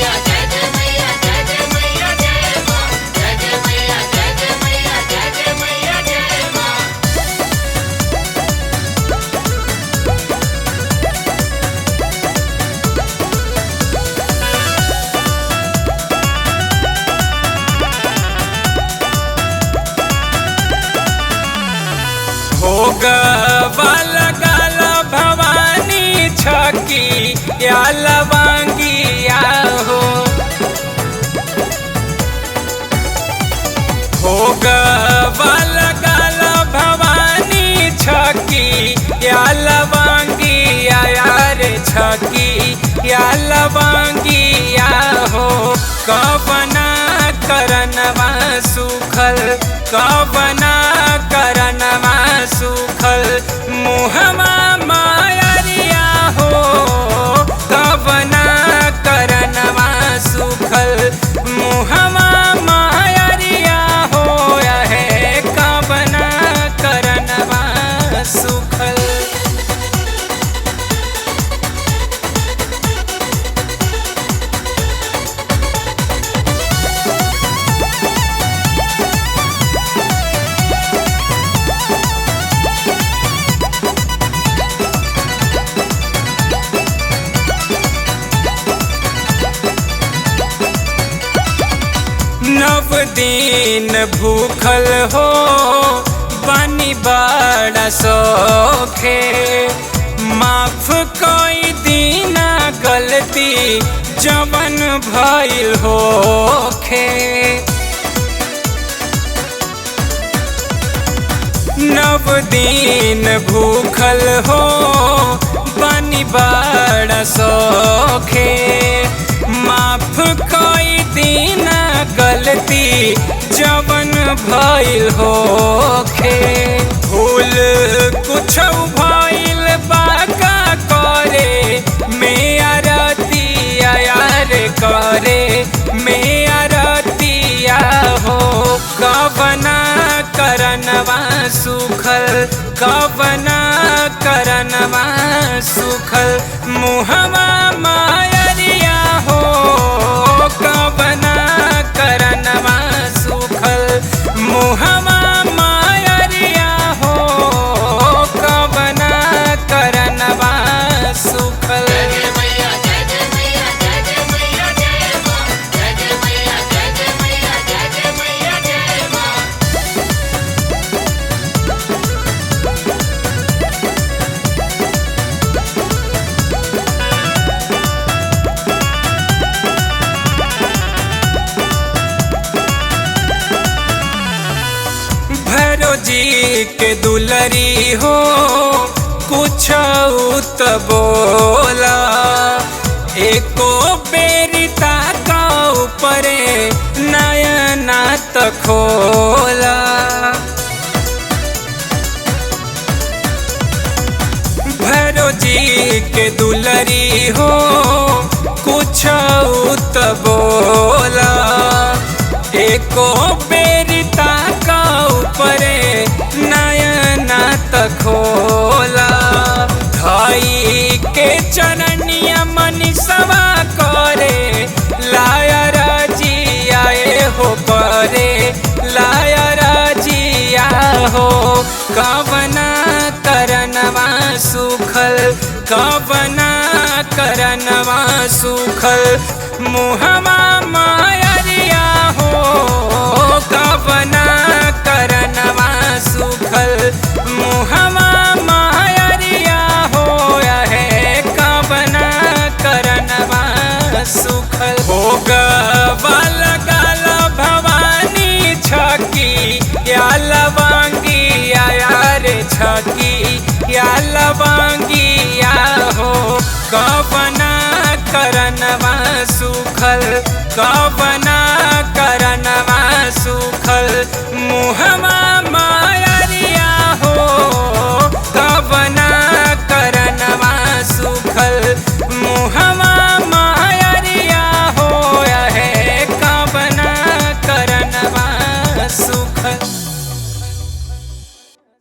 मैया जय जय मैया जय जय मैया जय मां जय जय मैया जय जय मैया जय जय मैया जय मां। भोगवा लगाल भवानी छकी या लवांगिया हो। भोगवा लगाल भवानी छकी या लवांगिया यार छकी या लवांगिया हो। कवना करनवा सुखल कवना करनवा सुखल मुहमा मायरिया हो। कवना करनवा सुखल मुहमा मायरिया हो। है कवना करनवा सुखल। नव दिन भूखल हो बनी बड़ा सोखे। माफ कोई दीना गलती जवन भइल होखे। नव दिन भूखल हो बनी बड़ा सोखे। माफ कोई दीना गलती जवन भइल होखे। भूल कुछ भइल बाका करे मेरा रतिया यार करे मेरा रतिया हो। कवना करनवा सुखल कवना करनवा सुखल मुहमा मायरिया हो। कवना करनवा सुखल मुहमा मायरिया हो। कवना करनवा सुखल। जय जय मैया जय जय मैया जय जय मैया जय मां जय जय मैया जय जय मैया जय जय मैया जय मां। भैरो जी के दुलरी हो कुछ उत बोला। एको बेरी ताका ऊपरे नयना त खोला। भैरो जी के दुलरी हो कुछ उत बोला। एको बेरी ताका ऊपरे नयना त खोला। धाई के चरनिया मनीषवा करे लाया राजिया हो करे लाया राजिया हो। कवना करनवा सुखल कवना करनवा सुखल मुहमा मायरिया हो। कवना करनवा सुखल मुहमा मायरिया हो। है कवना करनवा सुखल। भोगवा लगाल भवानी छकी या लवांगिया यार छकी या लवांगिया हो। कवना करनवा सुखल कवना करनवा सुखल मुहमा